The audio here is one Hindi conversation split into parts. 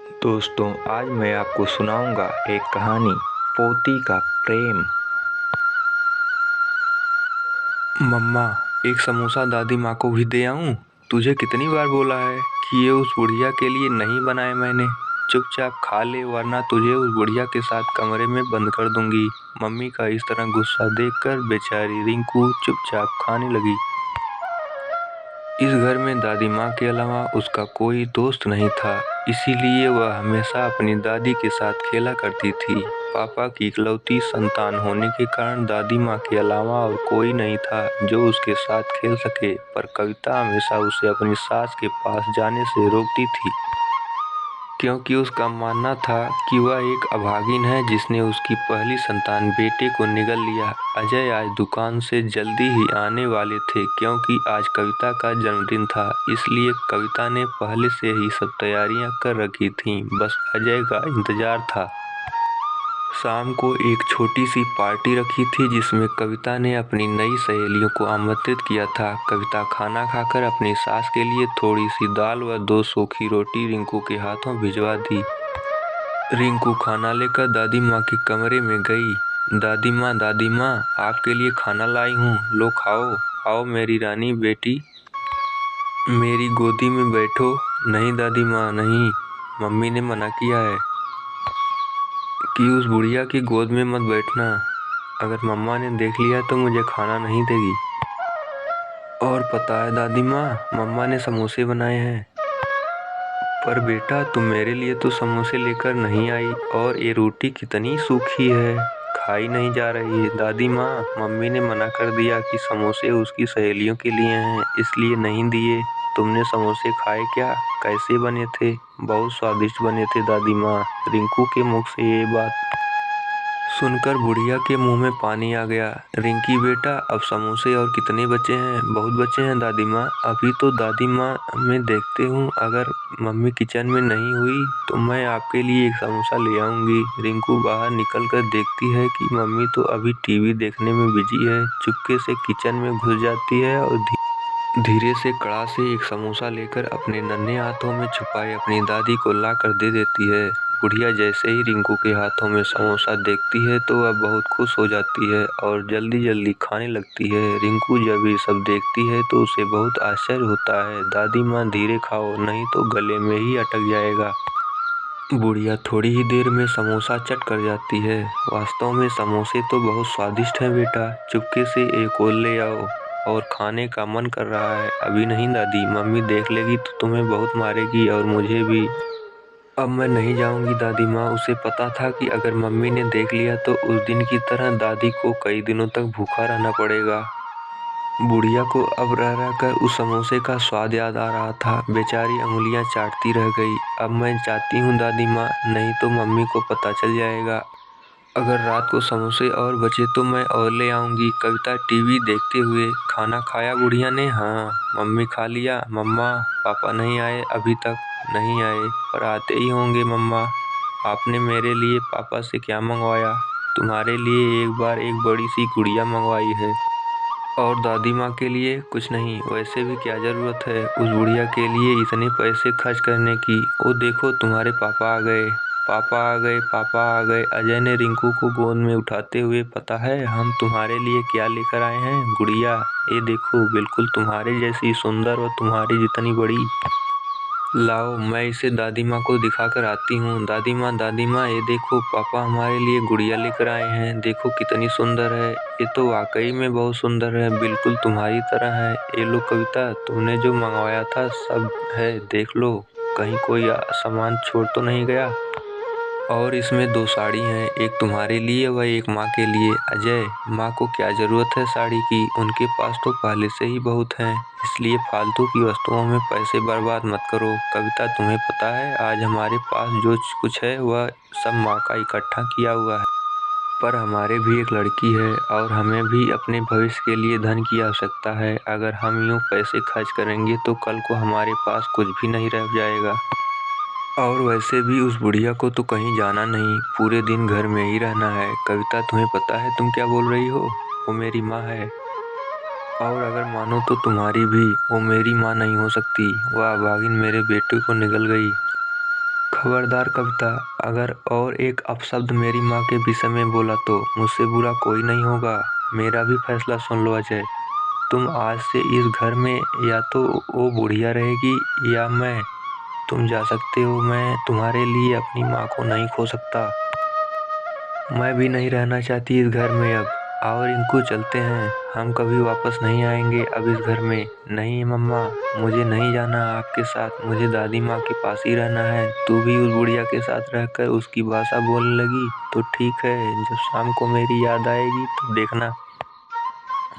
दोस्तों, आज मैं आपको सुनाऊंगा एक कहानी, पोती का प्रेम। मम्मा, एक समोसा दादी माँ को भी दे आऊं? तुझे कितनी बार बोला है कि ये उस बुढ़िया के लिए नहीं बनाए मैंने। चुपचाप खा ले वरना तुझे उस बुढ़िया के साथ कमरे में बंद कर दूंगी। मम्मी का इस तरह गुस्सा देखकर बेचारी रिंकू चुपचाप खाने लगी। इस घर में दादी माँ के अलावा उसका कोई दोस्त नहीं था, इसीलिए वह हमेशा अपनी दादी के साथ खेला करती थी। पापा की इकलौती संतान होने के कारण दादी माँ के अलावा और कोई नहीं था जो उसके साथ खेल सके, पर कविता हमेशा उसे अपनी सास के पास जाने से रोकती थी, क्योंकि उसका मानना था कि वह एक अभागिन है जिसने उसकी पहली संतान बेटे को निगल लिया। अजय आज दुकान से जल्दी ही आने वाले थे, क्योंकि आज कविता का जन्मदिन था, इसलिए कविता ने पहले से ही सब तैयारियां कर रखी थीं, बस अजय का इंतजार था। शाम को एक छोटी सी पार्टी रखी थी जिसमें कविता ने अपनी नई सहेलियों को आमंत्रित किया था। कविता खाना खाकर अपनी सास के लिए थोड़ी सी दाल व 2 सूखी रोटी रिंकू के हाथों भिजवा दी। रिंकू खाना लेकर दादी माँ के कमरे में गई। दादी माँ, आपके लिए खाना लाई हूँ, लो खाओ। आओ मेरी रानी बेटी, मेरी गोदी में बैठो। नहीं दादी माँ, नहीं, मम्मी ने मना किया है कि उस बुढ़िया की गोद में मत बैठना। अगर मम्मा ने देख लिया तो मुझे खाना नहीं देगी। और पता है दादी माँ, मम्मा ने समोसे बनाए हैं। पर बेटा, तुम मेरे लिए तो समोसे लेकर नहीं आई, और ये रोटी कितनी सूखी है, खाई नहीं जा रही है। दादी माँ, मम्मी ने मना कर दिया कि समोसे उसकी सहेलियों के लिए हैं, इसलिए नहीं दिए। तुमने समोसे खाए क्या? कैसे बने थे? बहुत स्वादिष्ट बने थे दादी माँ। रिंकू के मुख से ये बात सुनकर बुढ़िया के मुंह में पानी आ गया। रिंकी बेटा, अब समोसे और कितने बचे हैं? बहुत बचे हैं दादी माँ। अभी तो दादी माँ, मैं देखते हूँ, अगर मम्मी किचन में नहीं हुई तो मैं आपके लिए एक समोसा ले आऊंगी। रिंकू बाहर निकल कर देखती है कि मम्मी तो अभी टीवी देखने में बिजी है। चुपके से किचन में घुस जाती है और धीरे से कड़ा से एक समोसा लेकर अपने नन्हे हाथों में छुपाए अपनी दादी को ला कर दे देती है। बुढ़िया जैसे ही रिंकू के हाथों में समोसा देखती है तो वह बहुत खुश हो जाती है और जल्दी जल्दी खाने लगती है। रिंकू जब ये सब देखती है तो उसे बहुत आश्चर्य होता है। दादी माँ, धीरे खाओ, नहीं तो गले में ही अटक जाएगा। बुढ़िया थोड़ी ही देर में समोसा चट कर जाती है। वास्तव में समोसे तो बहुत स्वादिष्ट हैं बेटा, चुपके से एक और ले आओ, और खाने का मन कर रहा है। अभी नहीं दादी, मम्मी देख लेगी तो तुम्हें बहुत मारेगी और मुझे भी। अब मैं नहीं जाऊंगी दादी माँ। उसे पता था कि अगर मम्मी ने देख लिया तो उस दिन की तरह दादी को कई दिनों तक भूखा रहना पड़ेगा। बुढ़िया को अब रह रह कर उस समोसे का स्वाद याद आ रहा था। बेचारी अंगुलियां चाटती रह गई। अब मैं जाती हूँ दादी माँ, नहीं तो मम्मी को पता चल जाएगा। अगर रात को समोसे और बचे तो मैं और ले आऊंगी। कविता टीवी देखते हुए, खाना खाया बुढ़िया ने? हाँ। मम्मी खा लिया? मम्मा, पापा नहीं आए अभी तक? नहीं आए, पर आते ही होंगे मम्मा। आपने मेरे लिए पापा से क्या मंगवाया? तुम्हारे लिए एक बार एक बड़ी सी गुड़िया मंगवाई है। और दादी माँ के लिए कुछ नहीं। वैसे भी क्या जरूरत है उस बुढ़िया के लिए इतने पैसे खर्च करने की। ओ देखो, तुम्हारे पापा आ गए, पापा आ गए, पापा आ गए। अजय ने रिंकू को गोद में उठाते हुए, पता है हम तुम्हारे लिए क्या लेकर आए हैं? गुड़िया, ये देखो, बिल्कुल तुम्हारे जैसी सुंदर और तुम्हारी जितनी बड़ी। लाओ, मैं इसे दादी माँ को दिखा कर आती हूँ। दादी माँ, ये देखो, पापा हमारे लिए गुड़िया लेकर आए हैं। देखो कितनी सुंदर है। ये तो वाकई में बहुत सुंदर है, बिल्कुल तुम्हारी तरह है। ये लो कविता, तुमने जो मंगवाया था सब है, देख लो, कहीं कोई सामान छोड़ तो नहीं गया। और इसमें 2 साड़ी हैं, एक तुम्हारे लिए व एक माँ के लिए। अजय, माँ को क्या जरूरत है साड़ी की? उनके पास तो पहले से ही बहुत हैं, इसलिए फालतू की वस्तुओं में पैसे बर्बाद मत करो। कविता, तुम्हें पता है आज हमारे पास जो कुछ है वह सब माँ का इकट्ठा किया हुआ है। पर हमारे भी एक लड़की है और हमें भी अपने भविष्य के लिए धन की आवश्यकता है। अगर हम यूँ पैसे खर्च करेंगे तो कल को हमारे पास कुछ भी नहीं रह जाएगा। और वैसे भी उस बुढ़िया को तो कहीं जाना नहीं, पूरे दिन घर में ही रहना है। कविता, तुम्हें पता है तुम क्या बोल रही हो? वो मेरी माँ है, और अगर मानो तो तुम्हारी भी। वो मेरी माँ नहीं हो सकती, वह अभागिन मेरे बेटे को निगल गई। खबरदार कविता, अगर और एक अपशब्द मेरी माँ के विषय में बोला तो मुझसे बुरा कोई नहीं होगा। मेरा भी फैसला सुन लो अजय। तुम आज से इस घर में या तो वो बुढ़िया रहेगी या मैं। तुम जा सकते हो, मैं तुम्हारे लिए अपनी माँ को नहीं खो सकता। मैं भी नहीं रहना चाहती इस घर में अब। आओ रिंकू, चलते हैं। हम कभी वापस नहीं आएंगे अब इस घर में। नहीं मम्मा, मुझे नहीं जाना आपके साथ। मुझे दादी माँ के पास ही रहना है। तू भी उस बुढ़िया के साथ रहकर उसकी भाषा बोलने लगी तो ठीक है। जब शाम को मेरी याद आएगी तो देखना।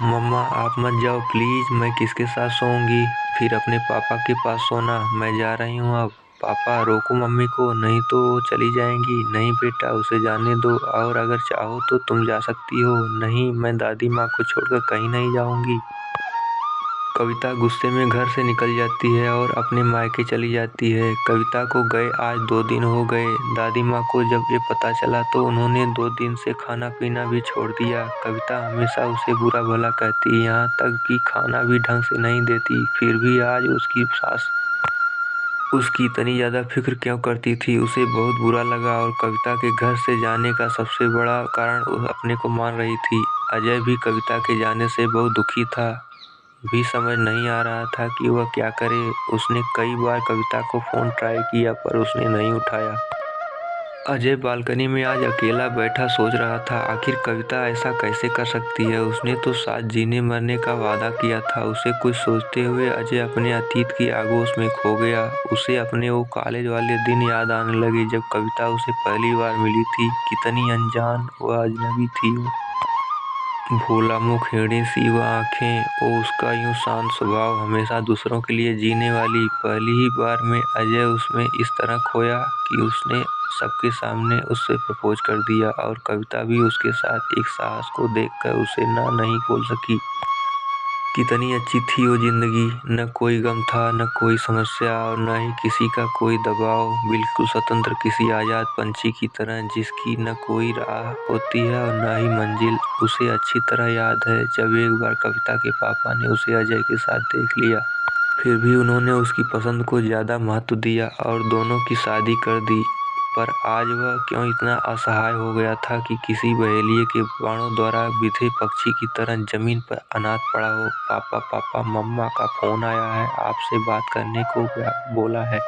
मम्मा आप मत जाओ प्लीज। मैं किसके साथ सोऊंगी? फिर अपने पापा के पास सोना। मैं जा रही हूँ अब। पापा रोको मम्मी को, नहीं तो वो चली जाएंगी। नहीं बेटा, उसे जाने दो, और अगर चाहो तो तुम जा सकती हो। नहीं, मैं दादी माँ को छोड़कर कहीं नहीं जाऊंगी। कविता गुस्से में घर से निकल जाती है और अपने मायके चली जाती है। कविता को गए आज 2 दिन हो गए। दादी माँ को जब ये पता चला तो उन्होंने 2 दिन से खाना पीना भी छोड़ दिया। कविता हमेशा उसे बुरा भला कहती, यहाँ तक कि खाना भी ढंग से नहीं देती। फिर भी आज उसकी सास उसकी इतनी ज़्यादा फिक्र क्यों करती थी, उसे बहुत बुरा लगा। और कविता के घर से जाने का सबसे बड़ा कारण वो अपने को मान रही थी। अजय भी कविता के जाने से बहुत दुखी था। भी समझ नहीं आ रहा था कि वह क्या करे। उसने कई बार कविता को फ़ोन ट्राई किया पर उसने नहीं उठाया। अजय बालकनी में आज अकेला बैठा सोच रहा था, आखिर कविता ऐसा कैसे कर सकती है। उसने तो साथ जीने मरने का वादा किया था। उसे कुछ सोचते हुए अजय अपने अतीत की आगोश में खो गया। उसे अपने वो कॉलेज वाले दिन याद आने लगे जब कविता उसे पहली बार मिली थी। कितनी अनजान व अजनबी थी वो। भोला मुख, हिरणी सी वह आँखें, वो उसका यूं शांत स्वभाव, हमेशा दूसरों के लिए जीने वाली। पहली ही बार में अजय उसमें इस तरह खोया कि उसने सबके सामने उससे प्रपोज कर दिया। और कविता भी उसके साथ एक साहस को देखकर उसे ना नहीं बोल सकी। कितनी अच्छी थी वो जिंदगी। न कोई गम था, न कोई समस्या, और न ही किसी का कोई दबाव। बिल्कुल स्वतंत्र, किसी आजाद पंछी की तरह जिसकी न कोई राह होती है और न ही मंजिल। उसे अच्छी तरह याद है जब एक बार कविता के पापा ने उसे अजय के साथ देख लिया। फिर भी उन्होंने उसकी पसंद को ज़्यादा महत्व दिया और दोनों की शादी कर दी। पर आज वह क्यों इतना असहाय हो गया था कि किसी बहेलिए के बाणों द्वारा बिधे पक्षी की तरह जमीन पर अनाथ पड़ा हो। पापा पापा, मम्मा का फोन आया है, आपसे बात करने को बोला है।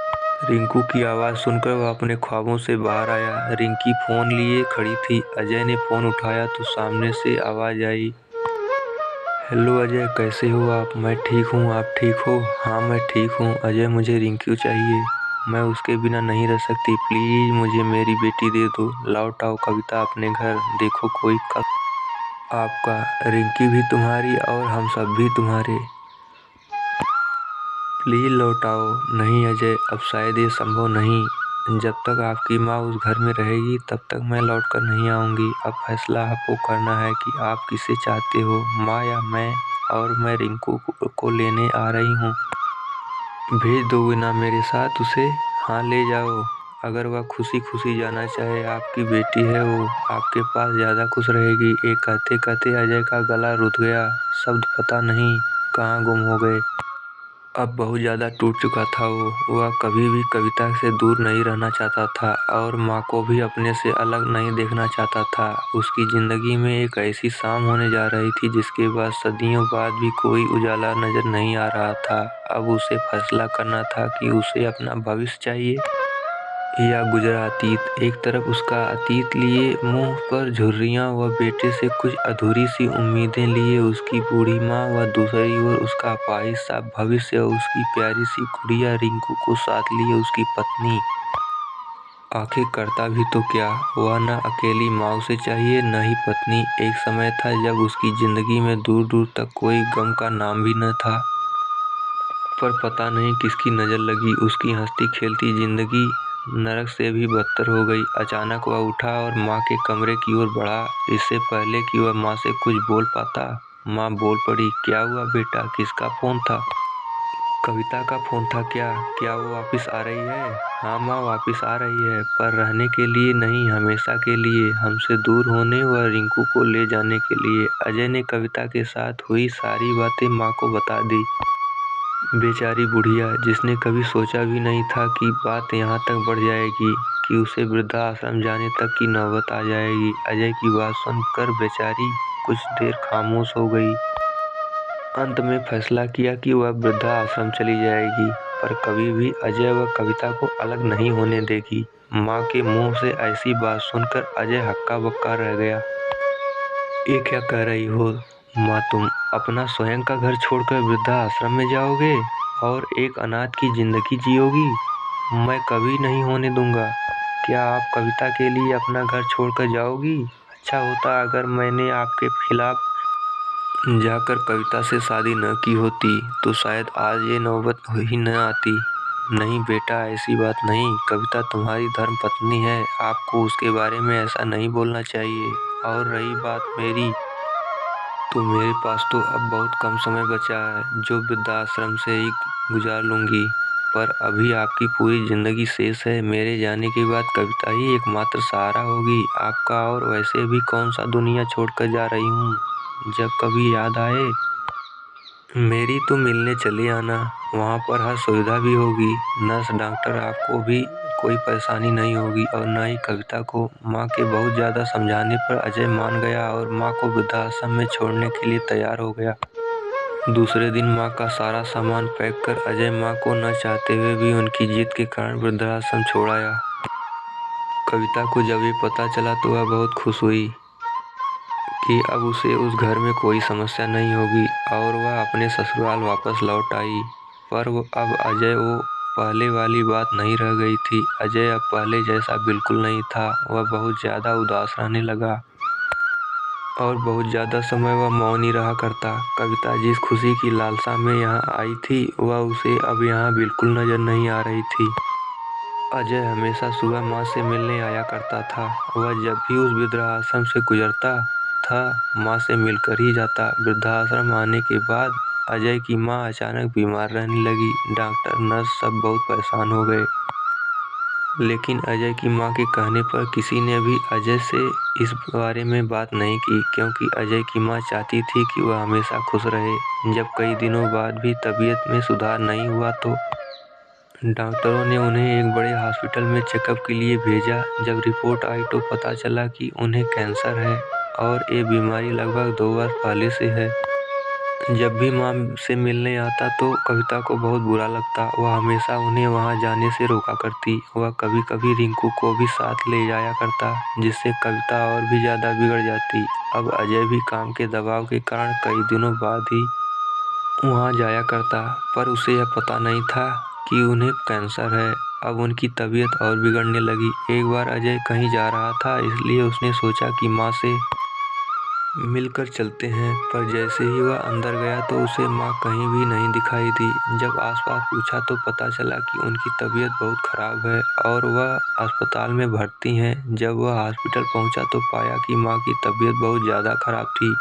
रिंकू की आवाज़ सुनकर वह अपने ख्वाबों से बाहर आया। रिंकी फ़ोन लिए खड़ी थी। अजय ने फ़ोन उठाया तो सामने से आवाज़ आई, हेलो अजय, कैसे हो आप? मैं ठीक हूँ, आप ठीक हो? हाँ मैं ठीक हूँ अजय, मुझे रिंकू चाहिए। मैं उसके बिना नहीं रह सकती। प्लीज़ मुझे मेरी बेटी दे दो। लौट आओ कविता अपने घर। देखो कोई आपका, रिंकी भी तुम्हारी और हम सब भी तुम्हारे। प्लीज़ लौट आओ। नहीं अजय, अब शायद ये संभव नहीं। जब तक आपकी माँ उस घर में रहेगी तब तक मैं लौट कर नहीं आऊँगी। अब फैसला आपको करना है कि आप किसे चाहते हो, माँ या मैं। और मैं रिंकू को लेने आ रही हूँ। भेज दोगे ना मेरे साथ उसे? हाँ ले जाओ। अगर वह खुशी खुशी जाना चाहे, आपकी बेटी है वो, आपके पास ज़्यादा खुश रहेगी। ये कहते कहते अजय का गला रुक गया। शब्द पता नहीं कहाँ गुम हो गए। अब बहुत ज़्यादा टूट चुका था वो। वह कभी भी कविता से दूर नहीं रहना चाहता था और माँ को भी अपने से अलग नहीं देखना चाहता था। उसकी ज़िंदगी में एक ऐसी शाम होने जा रही थी जिसके बाद सदियों बाद भी कोई उजाला नज़र नहीं आ रहा था। अब उसे फैसला करना था कि उसे अपना भविष्य चाहिए या गुजरा अतीत। एक तरफ उसका अतीत लिए मुंह पर झुर्रियां व बेटे से कुछ अधूरी सी उम्मीदें लिए उसकी बूढ़ी माँ, व दूसरी ओर उसका अपाहिज सा भविष्य और उसकी प्यारी सी गुड़िया रिंकू को साथ लिए उसकी पत्नी। आखिर करता भी तो क्या? वह न अकेली माँ उसे चाहिए, न ही पत्नी। एक समय था जब उसकी जिंदगी में दूर दूर तक कोई गम का नाम भी न था। पर पता नहीं किसकी नज़र लगी, उसकी हंसती खेलती जिंदगी नरक से भी बदतर हो गई। अचानक वह उठा और माँ के कमरे की ओर बढ़ा। इससे पहले कि वह माँ से कुछ बोल पाता, माँ बोल पड़ी, क्या हुआ बेटा, किसका फ़ोन था? कविता का फ़ोन था क्या? क्या वो वापस आ रही है? हाँ माँ वापस आ रही है, पर रहने के लिए नहीं, हमेशा के लिए, हमसे दूर होने व रिंकू को ले जाने के लिए। अजय ने कविता के साथ हुई सारी बातें माँ को बता दी। बेचारी बुढ़िया, जिसने कभी सोचा भी नहीं था कि बात यहाँ तक बढ़ जाएगी कि उसे वृद्धाश्रम जाने तक की नौबत आ जाएगी। अजय की बात सुनकर बेचारी कुछ देर खामोश हो गई। अंत में फैसला किया कि वह वृद्धाश्रम चली जाएगी, पर कभी भी अजय व कविता को अलग नहीं होने देगी। माँ के मुंह से ऐसी बात सुनकर अजय हक्का बक्का रह गया। ये क्या कह रही हो माँ, तुम अपना स्वयं का घर छोड़कर वृद्धाश्रम में जाओगे और एक अनाथ की जिंदगी जियोगी? मैं कभी नहीं होने दूंगा। क्या आप कविता के लिए अपना घर छोड़कर जाओगी? अच्छा होता अगर मैंने आपके खिलाफ जाकर कविता से शादी न की होती, तो शायद आज ये नौबत ही न आती। नहीं बेटा, ऐसी बात नहीं। कविता तुम्हारी धर्म पत्नी है, आपको उसके बारे में ऐसा नहीं बोलना चाहिए। और रही बात मेरी, तो मेरे पास तो अब बहुत कम समय बचा है, जो वृद्धाश्रम से ही गुजार लूंगी। पर अभी आपकी पूरी जिंदगी शेष है। मेरे जाने के बाद कविता ही एकमात्र सहारा होगी आपका। और वैसे भी कौन सा दुनिया छोड़कर जा रही हूँ। जब कभी याद आए मेरी तो मिलने चले आना। वहाँ पर हर सुविधा भी होगी, नर्स डॉक्टर, आपको भी कोई परेशानी नहीं होगी और न ही कविता को। माँ के बहुत ज़्यादा समझाने पर अजय मान गया और माँ को वृद्धाश्रम में छोड़ने के लिए तैयार हो गया। दूसरे दिन माँ का सारा सामान पैक कर अजय माँ को न चाहते हुए भी उनकी जिद के कारण वृद्धाश्रम छोड़ आया। कविता को जब ये पता चला तो वह बहुत खुश हुई कि अब उसे उस घर में कोई समस्या नहीं होगी और वह अपने ससुराल वापस लौट आई। पर अब अजय वो पहले वाली बात नहीं रह गई थी। अजय अब पहले जैसा बिल्कुल नहीं था। वह बहुत ज़्यादा उदास रहने लगा और बहुत ज़्यादा समय वह मौन ही रहा करता। कविता जिस खुशी की लालसा में यहाँ आई थी, वह उसे अब यहाँ बिल्कुल नज़र नहीं आ रही थी। अजय हमेशा सुबह माँ से मिलने आया करता था। वह जब भी उस वृद्धाश्रम से गुजरता था, माँ से मिलकर ही जाता। वृद्धाश्रम आने के बाद अजय की माँ अचानक बीमार रहने लगी। डॉक्टर नर्स सब बहुत परेशान हो गए, लेकिन अजय की माँ के कहने पर किसी ने भी अजय से इस बारे में बात नहीं की, क्योंकि अजय की माँ चाहती थी कि वह हमेशा खुश रहे। जब कई दिनों बाद भी तबीयत में सुधार नहीं हुआ तो डॉक्टरों ने उन्हें एक बड़े हॉस्पिटल में चेकअप के लिए भेजा। जब रिपोर्ट आई तो पता चला कि उन्हें कैंसर है और ये बीमारी लगभग 2 वर्ष पहले से है। जब भी माँ से मिलने आता तो कविता को बहुत बुरा लगता। वह हमेशा उन्हें वहाँ जाने से रोका करती। वह कभी कभी रिंकू को भी साथ ले जाया करता, जिससे कविता और भी ज़्यादा बिगड़ जाती। अब अजय भी काम के दबाव के कारण कई दिनों बाद ही वहाँ जाया करता, पर उसे यह पता नहीं था कि उन्हें कैंसर है। अब उनकी तबीयत और बिगड़ने लगी। एक बार अजय कहीं जा रहा था, इसलिए उसने सोचा कि माँ से मिलकर चलते हैं, पर जैसे ही वह अंदर गया तो उसे माँ कहीं भी नहीं दिखाई दी। जब आसपास पूछा तो पता चला कि उनकी तबीयत बहुत खराब है और वह अस्पताल में भर्ती हैं। जब वह हॉस्पिटल पहुंचा तो पाया कि माँ की तबीयत बहुत ज़्यादा खराब थी।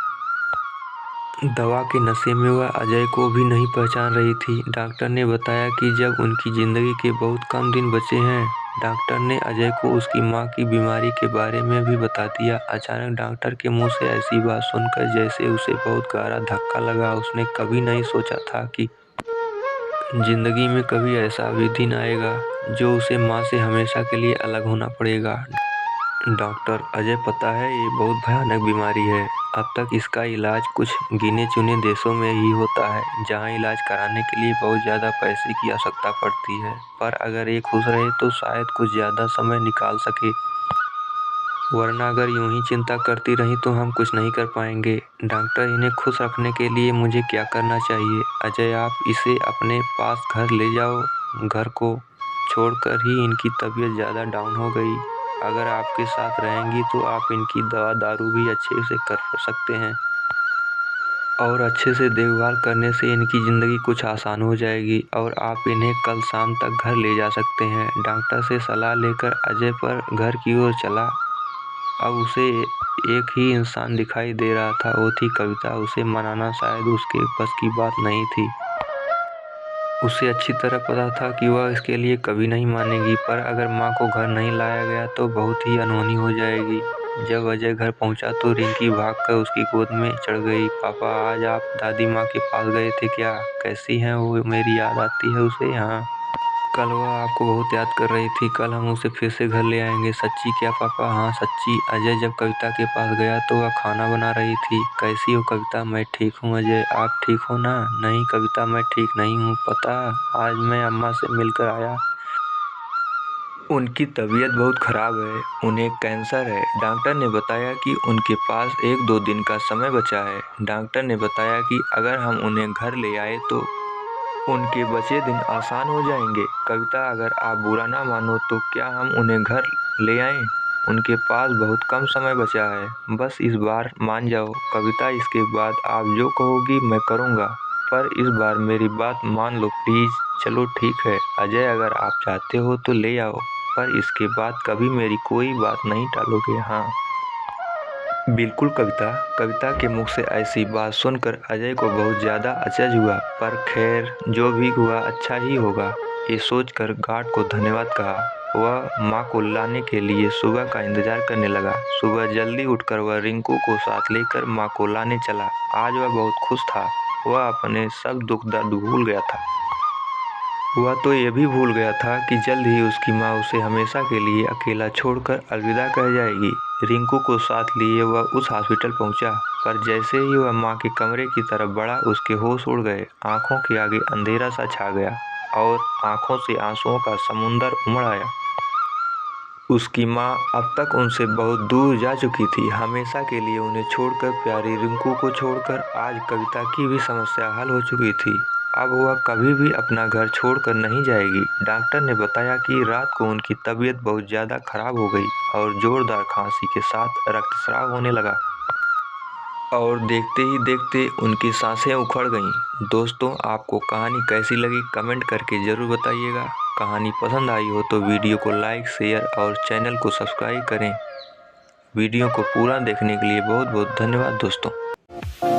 दवा के नशे में वह अजय को भी नहीं पहचान रही थी। डॉक्टर ने बताया कि जब उनकी ज़िंदगी के बहुत कम दिन बचे हैं। डॉक्टर ने अजय को उसकी माँ की बीमारी के बारे में भी बता दिया। अचानक डॉक्टर के मुंह से ऐसी बात सुनकर जैसे उसे बहुत गहरा धक्का लगा। उसने कभी नहीं सोचा था कि जिंदगी में कभी ऐसा भी दिन आएगा जो उसे माँ से हमेशा के लिए अलग होना पड़ेगा। डॉक्टर, अजय, पता है ये बहुत भयानक बीमारी है। अब तक इसका इलाज कुछ गिने चुने देशों में ही होता है, जहां इलाज कराने के लिए बहुत ज़्यादा पैसे की आवश्यकता पड़ती है। पर अगर ये खुश रहे तो शायद कुछ ज़्यादा समय निकाल सके, वरना अगर यूं ही चिंता करती रही तो हम कुछ नहीं कर पाएंगे। डॉक्टर, इन्हें खुश रखने के लिए मुझे क्या करना चाहिए? अजय, आप इसे अपने पास घर ले जाओ। घर को छोड़कर ही इनकी तबीयत ज़्यादा डाउन हो गई। अगर आपके साथ रहेंगी तो आप इनकी दवा दारू भी अच्छे से कर सकते हैं और अच्छे से देखभाल करने से इनकी ज़िंदगी कुछ आसान हो जाएगी और आप इन्हें कल शाम तक घर ले जा सकते हैं। डॉक्टर से सलाह लेकर अजय पर घर की ओर चला। अब उसे एक ही इंसान दिखाई दे रहा था, वो थी कविता। उसे मनाना शायद उसके बस की बात नहीं थी। उसे अच्छी तरह पता था कि वह इसके लिए कभी नहीं मानेगी, पर अगर माँ को घर नहीं लाया गया तो बहुत ही अनहोनी हो जाएगी। जब अजय घर पहुंचा तो रिंकी भागकर उसकी गोद में चढ़ गई। पापा, आज आप दादी माँ के पास गए थे क्या? कैसी हैं वो? मेरी याद आती है उसे यहाँ। कल वह आपको बहुत याद कर रही थी। कल हम उसे फिर से घर ले आएंगे। सच्ची क्या पापा? हाँ सच्ची। अजय जब कविता के पास गया तो वह खाना बना रही थी। कैसी हो कविता? मैं ठीक हूँ अजय, आप ठीक हो ना? नहीं कविता, मैं ठीक नहीं हूँ। पता, आज मैं अम्मा से मिलकर आया। उनकी तबीयत बहुत खराब है। उन्हें कैंसर है। डॉक्टर ने बताया कि उनके पास 1-2 दिन का समय बचा है। डॉक्टर ने बताया कि अगर हम उन्हें घर ले आए तो उनके बचे दिन आसान हो जाएंगे। कविता, अगर आप बुरा ना मानो तो क्या हम उन्हें घर ले आएं? उनके पास बहुत कम समय बचा है। बस इस बार मान जाओ कविता, इसके बाद आप जो कहोगी मैं करूँगा, पर इस बार मेरी बात मान लो प्लीज़। चलो ठीक है अजय, अगर आप चाहते हो तो ले आओ, पर इसके बाद कभी मेरी कोई बात नहीं टालोगे, हाँ? बिल्कुल कविता। कविता के मुख से ऐसी बात सुनकर अजय को बहुत ज़्यादा अचरज हुआ, पर खैर जो भी हुआ अच्छा ही होगा, ये सोचकर गार्ड को धन्यवाद कहा। वह माँ को लाने के लिए सुबह का इंतजार करने लगा। सुबह जल्दी उठकर वह रिंकू को साथ लेकर माँ को लाने चला। आज वह बहुत खुश था। वह अपने सब दुख दर्द भूल गया था। वह तो ये भी भूल गया था कि जल्द ही उसकी माँ उसे हमेशा के लिए अकेला छोड़कर अलविदा कह जाएगी। रिंकू को साथ लिए वह उस हॉस्पिटल पहुंचा, पर जैसे ही वह माँ के कमरे की तरफ बढ़ा उसके होश उड़ गए। आंखों के आगे अंधेरा सा छा गया और आंखों से आंसुओं का समुंदर उमड़ आया। उसकी माँ अब तक उनसे बहुत दूर जा चुकी थी, हमेशा के लिए उन्हें छोड़कर। प्यारी रिंकू को छोड़कर आज कविता की भी समस्या हल हो चुकी थी। अब वह कभी भी अपना घर छोड़कर नहीं जाएगी। डॉक्टर ने बताया कि रात को उनकी तबीयत बहुत ज़्यादा खराब हो गई और जोरदार खांसी के साथ रक्तस्राव होने लगा और देखते ही देखते उनकी सांसें उखड़ गईं। दोस्तों, आपको कहानी कैसी लगी कमेंट करके ज़रूर बताइएगा। कहानी पसंद आई हो तो वीडियो को लाइक, शेयर और चैनल को सब्सक्राइब करें। वीडियो को पूरा देखने के लिए बहुत बहुत धन्यवाद दोस्तों।